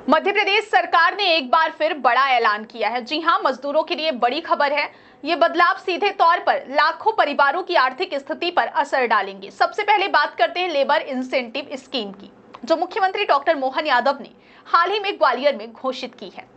मध्य प्रदेश सरकार ने एक बार फिर बड़ा ऐलान किया है। जी हां, मजदूरों के लिए बड़ी खबर है। ये बदलाव सीधे तौर पर लाखों परिवारों की आर्थिक स्थिति पर असर डालेंगे। सबसे पहले बात करते हैं लेबर इंसेंटिव स्कीम की, जो मुख्यमंत्री डॉक्टर मोहन यादव ने हाल ही में ग्वालियर में घोषित की है।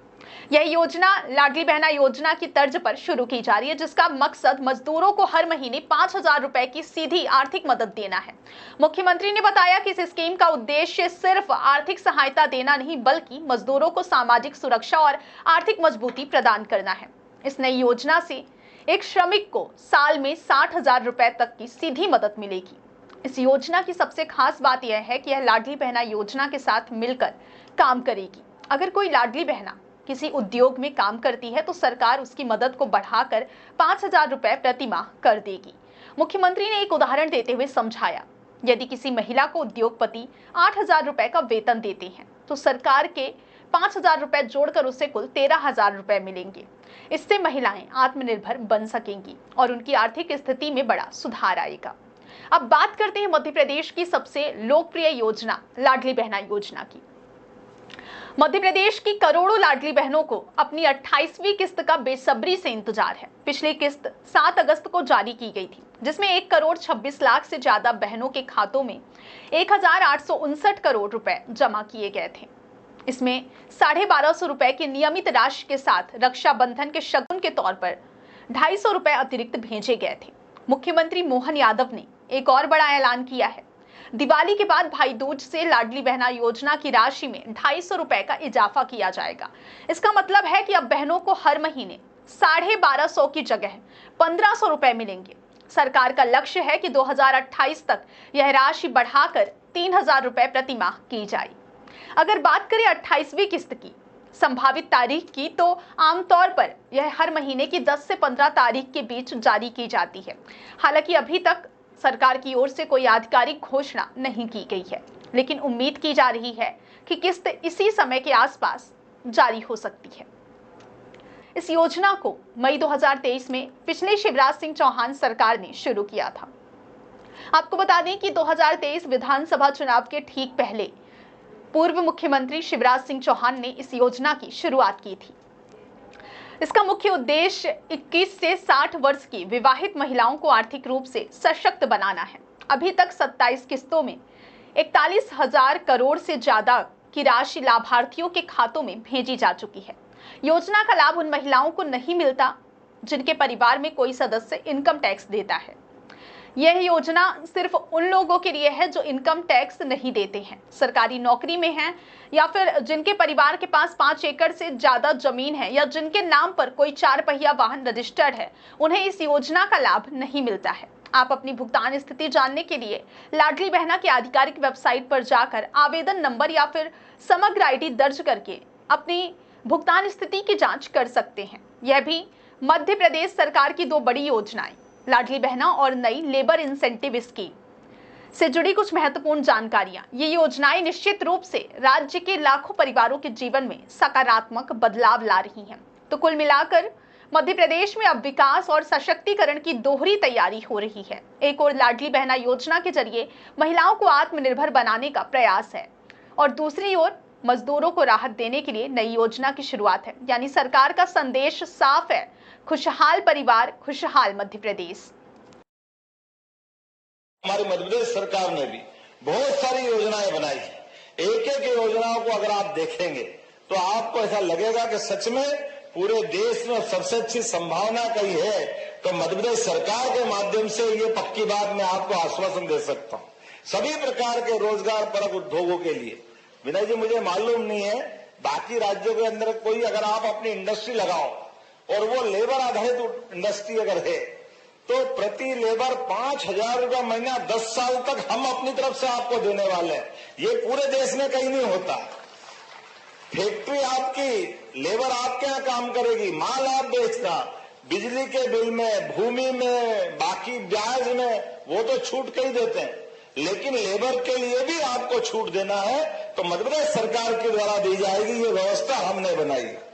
यह योजना लाडली बहना योजना की तर्ज पर शुरू की जा रही है, जिसका मकसद मजदूरों को हर महीने 5,000 रुपए की सीधी आर्थिक मदद देना है। मुख्यमंत्री ने बताया कि इस स्कीम का उद्देश्य सिर्फ आर्थिक सहायता देना नहीं, बल्कि मजदूरों को सामाजिक सुरक्षा और आर्थिक मजबूती प्रदान करना है। इस नई योजना से एक श्रमिक को साल में 60,000 रुपए तक की सीधी मदद मिलेगी। इस योजना की सबसे खास बात यह है कि यह लाडली बहना योजना के साथ मिलकर काम करेगी। अगर कोई लाडली बहना किसी उद्योग में काम करती है तो सरकार उसकी मदद को बढ़ाकर 5,000 रुपए प्रति माह कर देगी। मुख्यमंत्री ने एक उदाहरण देते हुए समझाया, यदि किसी महिला को उद्योगपति 8,000 रुपए का वेतन देते हैं तो सरकार के 5,000 रुपए जोड़कर उसे कुल 13,000 रुपए मिलेंगे। इससे महिलाएं आत्मनिर्भर बन सकेंगी और उनकी आर्थिक स्थिति में बड़ा सुधार आएगा। अब बात करते हैं मध्य प्रदेश की सबसे लोकप्रिय योजना लाडली बहना योजना की। मध्य प्रदेश की करोड़ों लाडली बहनों को अपनी 28वीं किस्त का बेसब्री से इंतजार है। पिछली किस्त 7 अगस्त को जारी की गई थी, जिसमें 1,26,00,000 से ज्यादा बहनों के खातों में 1,859 करोड़ रुपए जमा किए गए थे। इसमें 1,250 रुपए की नियमित राशि के साथ रक्षाबंधन के शगुन के तौर पर 250 रुपए अतिरिक्त भेजे गए थे। मुख्यमंत्री मोहन यादव ने एक और बड़ा ऐलान किया है। दिवाली के बाद भाई दूज से लाडली बहना योजना की राशि में 250 रुपए का इजाफा किया जाएगा। इसका मतलब है कि अब बहनों को हर महीने 1,250 की जगह 1,500 रुपए मिलेंगे। सरकार का लक्ष्य है कि 2028 तक यह राशि बढ़ाकर 3,000 रुपए प्रति माह की जाए। अगर बात करें 28वीं किस्त की संभावित तारीख की, तो आमतौर पर यह हर महीने की 10 से 15 तारीख के बीच जारी की जाती है। हालांकि अभी तक सरकार की ओर से कोई आधिकारिक घोषणा नहीं की गई है, लेकिन उम्मीद की जा रही है कि किस्त इसी समय के आसपास जारी हो सकती है। इस योजना को मई 2023 में पिछले शिवराज सिंह चौहान सरकार ने शुरू किया था। आपको बता दें कि 2023 विधानसभा चुनाव के ठीक पहले पूर्व मुख्यमंत्री शिवराज सिंह चौहान ने इस योजना की शुरुआत की थी। इसका मुख्य उद्देश्य 21 से 60 वर्ष की विवाहित महिलाओं को आर्थिक रूप से सशक्त बनाना है। अभी तक 27 किस्तों में 41,000 करोड़ से ज्यादा की राशि लाभार्थियों के खातों में भेजी जा चुकी है। योजना का लाभ उन महिलाओं को नहीं मिलता जिनके परिवार में कोई सदस्य इनकम टैक्स देता है। यह योजना सिर्फ उन लोगों के लिए है जो इनकम टैक्स नहीं देते हैं, सरकारी नौकरी में हैं, या फिर जिनके परिवार के पास 5 एकड़ से ज्यादा जमीन है, या जिनके नाम पर कोई 4 पहिया वाहन रजिस्टर्ड है। उन्हें इस योजना का लाभ नहीं मिलता है। आप अपनी भुगतान स्थिति जानने के लिए लाडली बहना की आधिकारिक वेबसाइट पर जाकर आवेदन नंबर या फिर समग्र आईडी दर्ज करके अपनी भुगतान स्थिति की जांच कर सकते हैं। यह भी मध्य प्रदेश सरकार की 2 बड़ी योजनाएं लाडली बहना और नई लेबर इंसेंटिव स्कीम से जुड़ी कुछ महत्वपूर्ण जानकारियां। ये योजनाएं निश्चित रूप से राज्य के लाखों परिवारों के जीवन में सकारात्मक बदलाव ला रही हैं। तो कुल मिलाकर मध्य प्रदेश में अब विकास और सशक्तिकरण की दोहरी तैयारी हो रही है। एक और लाडली बहना योजना के जरिए महिलाओं को आत्मनिर्भर बनाने का प्रयास है, और दूसरी ओर मजदूरों को राहत देने के लिए नई योजना की शुरुआत है। यानी सरकार का संदेश साफ है, खुशहाल परिवार, खुशहाल मध्य प्रदेश। हमारी मध्य प्रदेश सरकार ने भी बहुत सारी योजनाएं बनाई है। एक एक योजनाओं को अगर आप देखेंगे तो आपको ऐसा लगेगा कि सच में पूरे देश में सबसे अच्छी संभावना कही है तो मध्य प्रदेश सरकार के माध्यम से ये पक्की बात मैं आपको आश्वासन दे सकता हूं। सभी प्रकार के रोजगार परक उद्योगों के लिए, विनय जी मुझे मालूम नहीं है बाकी राज्यों के अंदर कोई, अगर आप अपनी इंडस्ट्री लगाओ और वो लेबर आधारित इंडस्ट्री अगर है तो प्रति लेबर 5,000 रुपया महीना 10 साल तक हम अपनी तरफ से आपको देने वाले हैं। ये पूरे देश में कहीं नहीं होता। फैक्ट्री आपकी, लेबर आपके यहाँ काम करेगी, माल आप बेचना, बिजली के बिल में, भूमि में, बाकी ब्याज में वो तो छूट कहीं देते हैं, लेकिन लेबर के लिए भी आपको छूट देना है तो मध्य प्रदेश सरकार के द्वारा दी जाएगी। ये व्यवस्था हमने बनाई है।